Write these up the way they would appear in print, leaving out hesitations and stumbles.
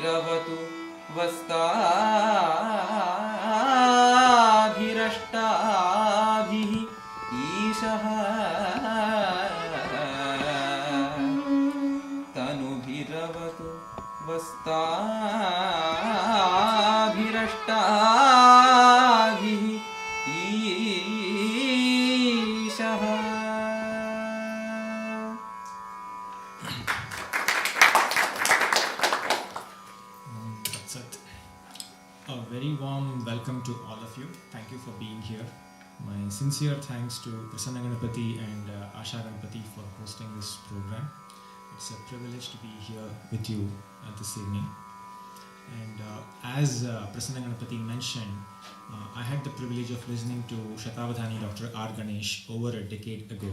तनुभीरवतु वस्ताभिरष्टाभिः ईशः तनुभीरवतु वस्ताभिरष्टाभिः ईशः. That's it. A very warm welcome to all of you. Thank you for being here. My sincere thanks to Prasanna Ganapati and Asha Ganapati for hosting this program. It's a privilege to be here with you this evening. And as Prasanna Ganapati mentioned, I had the privilege of listening to Shatabadhani Dr. R. Ganesh over a decade ago.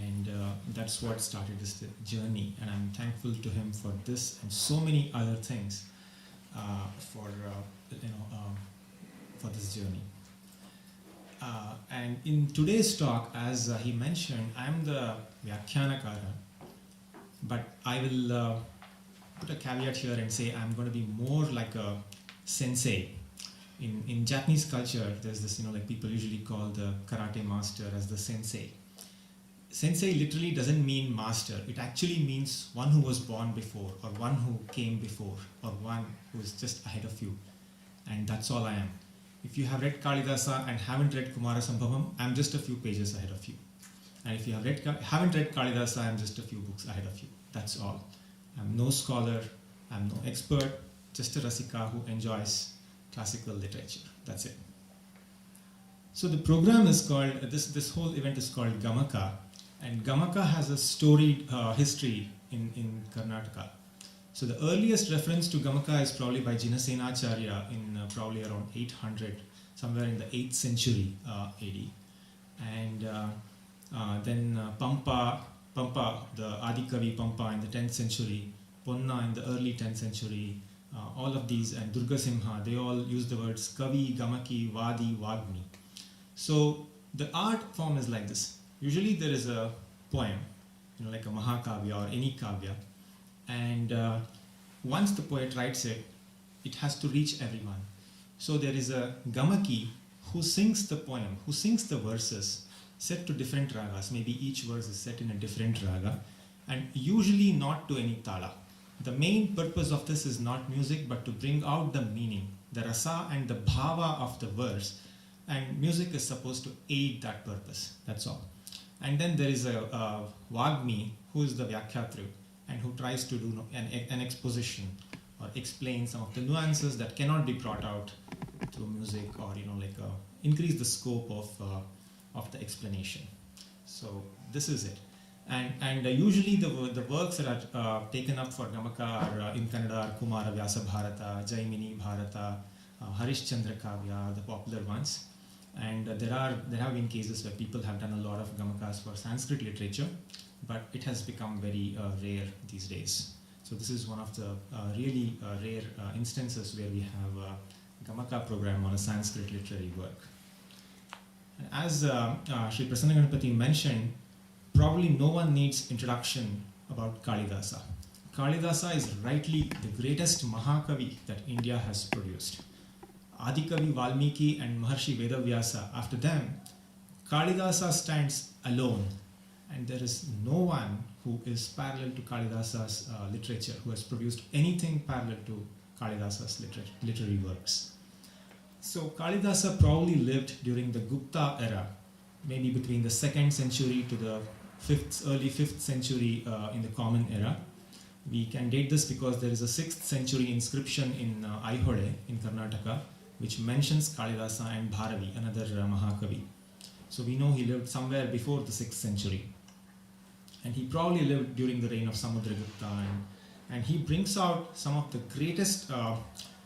And that's what started this journey. And I'm thankful to him for this and so many other things for this journey. And in today's talk, as he mentioned, I'm the Vyakhyanakara, but I will put a caveat here and say I'm going to be more like a sensei. In Japanese culture, there's this, like people usually call the karate master as the sensei. Sensei literally doesn't mean master. It actually means one who was born before, or one who came before, or one who is just ahead of you. And that's all I am. If you have read Kalidasa and haven't read Kumara Sambhavam, I'm just a few pages ahead of you. And if you haven't read Kalidasa, I'm just a few books ahead of you. That's all. I'm no scholar, I'm no expert, just a Rasika who enjoys classical literature. That's it. So the program is called, this whole event is called Gamaka. And Gamaka has a storied history in Karnataka. So the earliest reference to Gamaka is probably by Jinasenacharya in probably around 800, somewhere in the 8th century AD. And then Pampa, the Adikavi Pampa in the 10th century, Ponna in the early 10th century, all of these, and Durgasimha, they all use the words Kavi, Gamaki, Vadi, Vagmi. So the art form is like this. Usually there is a poem, like a Mahakavya or any Kavya, and once the poet writes it, it has to reach everyone. So there is a Gamaki who sings the poem, who sings the verses set to different ragas. Maybe each verse is set in a different raga, and usually not to any tala. The main purpose of this is not music, but to bring out the meaning, the rasa and the bhava of the verse, and music is supposed to aid that purpose. That's all. And then there is a Vagmi, who is the Vyakhyatru, and who tries to do an exposition or explain some of the nuances that cannot be brought out through music, or increase the scope of the explanation. So this is it. And usually the works that are taken up for Gamaka are in Kannada are Kumara Vyasa Bharata, Jaimini Bharata, Harishchandra Kavya, the popular ones. And there have been cases where people have done a lot of Gamakas for Sanskrit literature, but it has become very rare these days. So this is one of the really rare instances where we have a Gamaka program on a Sanskrit literary work. And as Sri Prasanna Ganapati mentioned, probably no one needs introduction about Kalidasa. Kalidasa is rightly the greatest Mahakavi that India has produced. Adikavi Valmiki and Maharshi Vedavyasa, after them, Kalidasa stands alone. And there is no one who is parallel to Kalidasa's literature, who has produced anything parallel to Kalidasa's literary works. So Kalidasa probably lived during the Gupta era, maybe between the 2nd century to the early 5th century in the Common Era. We can date this because there is a 6th century inscription in Aihole in Karnataka, which mentions Kalidasa and Bharavi, another Mahakavi. So we know he lived somewhere before the 6th century. And he probably lived during the reign of Samudragupta, and he brings out some of the greatest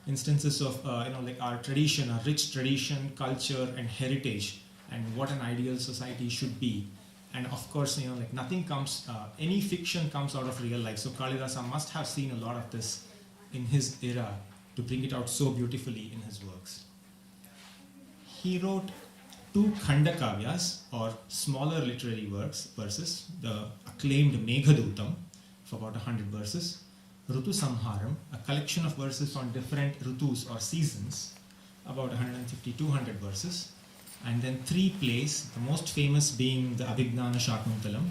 instances of our tradition, our rich tradition, culture and heritage, and what an ideal society should be. And of course, nothing comes, any fiction comes out of real life. So Kalidasa must have seen a lot of this in his era to bring it out so beautifully in his works. He wrote 2 Khanda Kavyas, or smaller literary verses, the acclaimed Meghadutam of about 100 verses, Rutu Samharam, a collection of verses on different Rutus or seasons, about 150-200 verses, and then 3 plays, the most famous being the Abhignana Shakuntalam,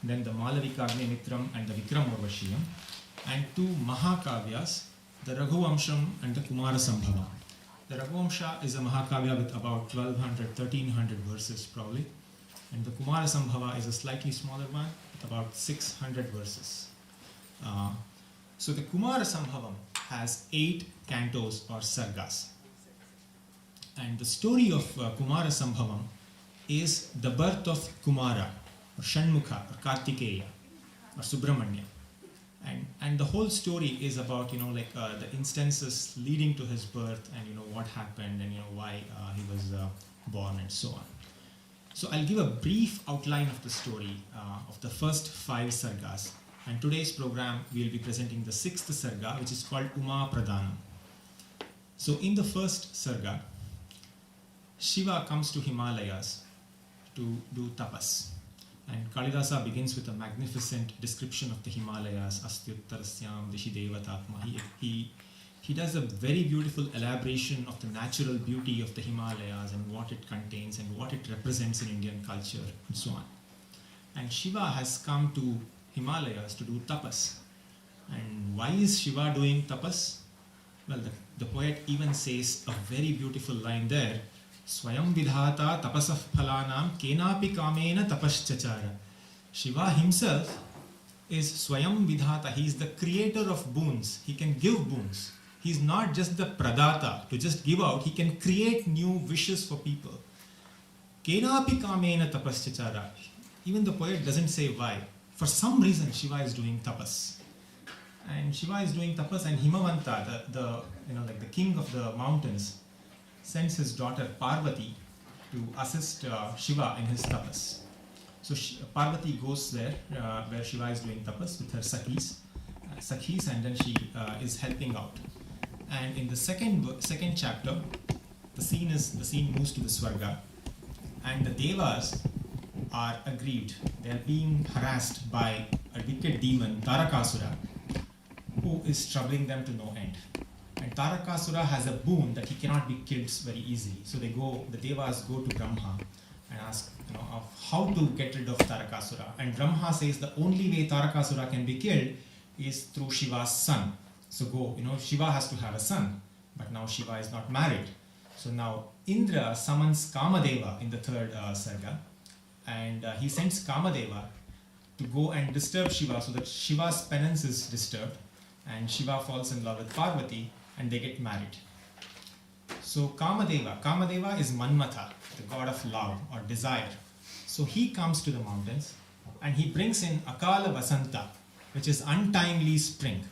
then the Malavikagni Mitram and the Vikramorvashiyam, and 2 Mahakavyas, the Raghuvamsham and the Kumara Sambhava. The Raghuvamsha is a Mahakavya with about 1200-1300 verses probably, and the Kumara Sambhava is a slightly smaller one with about 600 verses. So the Kumara Sambhavam has 8 cantos or sargas. And the story of Kumara Sambhavam is the birth of Kumara or Shanmukha or Kartikeya or Subramanya. And the whole story is about the instances leading to his birth and what happened and why he was born and so on. So I'll give a brief outline of the story of the first 5 sargas. And today's program we'll be presenting the 6th sarga, which is called Uma Pradhanam. So in the first sarga, Shiva comes to Himalayas to do tapas. And Kalidasa begins with a magnificent description of the Himalayas, Astyuttarasyam Dishi Devatatma. He does a very beautiful elaboration of the natural beauty of the Himalayas and what it contains and what it represents in Indian culture and so on. And Shiva has come to Himalayas to do tapas. And why is Shiva doing tapas? Well, the poet even says a very beautiful line there. Swayam vidhata tapasah phalanam kenapi kamena tapaschachara. Shiva himself is Swayam vidhata. He is the creator of boons. He can give boons. He is not just the pradata to just give out. He can create new wishes for people. Kenapi kamena tapaschachara. Even the poet doesn't say why. For some reason Shiva is doing tapas. And Shiva is doing tapas, and Himavanta, the king of the mountains, sends his daughter Parvati to assist Shiva in his tapas. So Parvati goes there where Shiva is doing tapas with her sakhis, and then she is helping out. And in the second chapter, the scene moves to the Swarga, and the Devas are aggrieved. They are being harassed by a wicked demon, Tarakasura, who is troubling them to no end. And Tarakasura has a boon that he cannot be killed very easily. So the Devas go to Brahma and ask of how to get rid of Tarakasura. And Brahma says the only way Tarakasura can be killed is through Shiva's son. So Shiva has to have a son, but now Shiva is not married. So now Indra summons Kamadeva in the third sarga, and he sends Kamadeva to go and disturb Shiva so that Shiva's penance is disturbed, and Shiva falls in love with Parvati, and they get married. So Kamadeva is Manmatha, the god of love or desire. So he comes to the mountains and he brings in Akala Vasanta, which is untimely spring,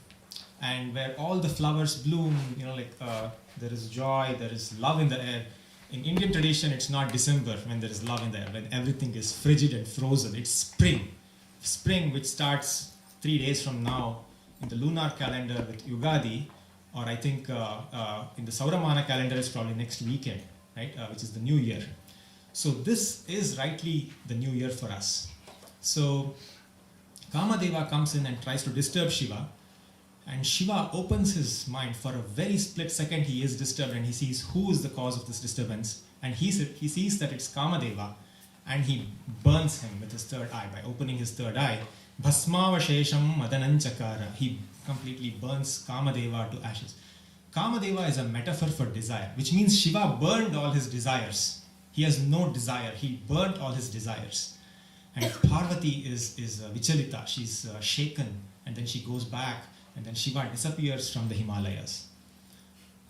and where all the flowers bloom, there is joy, there is love in the air. In Indian tradition, it's not December when there is love in the air, when everything is frigid and frozen. It's spring which starts 3 days from now in the lunar calendar with Yugadi, or I think in the Sauramana calendar it's probably next weekend, right? Which is the new year. So this is rightly the new year for us. So Kamadeva comes in and tries to disturb Shiva, and Shiva opens his mind. For a very split second he is disturbed, and he sees who is the cause of this disturbance, and he sees that it's Kamadeva, and he burns him with his third eye by opening his third eye. Bhasmavashesham madananchakara. He completely burns Kamadeva to ashes. Kamadeva is a metaphor for desire, which means Shiva burned all his desires. He has no desire. He burnt all his desires. And Parvati is vichalita. She's shaken, and then she goes back, and then Shiva disappears from the Himalayas.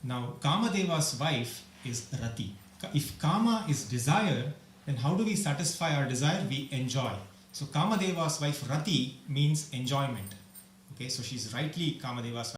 Now Kamadeva's wife is Rati. If Kama is desire, then how do we satisfy our desire? We enjoy. So Kamadeva's wife Rati means enjoyment. Okay, so she's rightly Kamadeva's wife.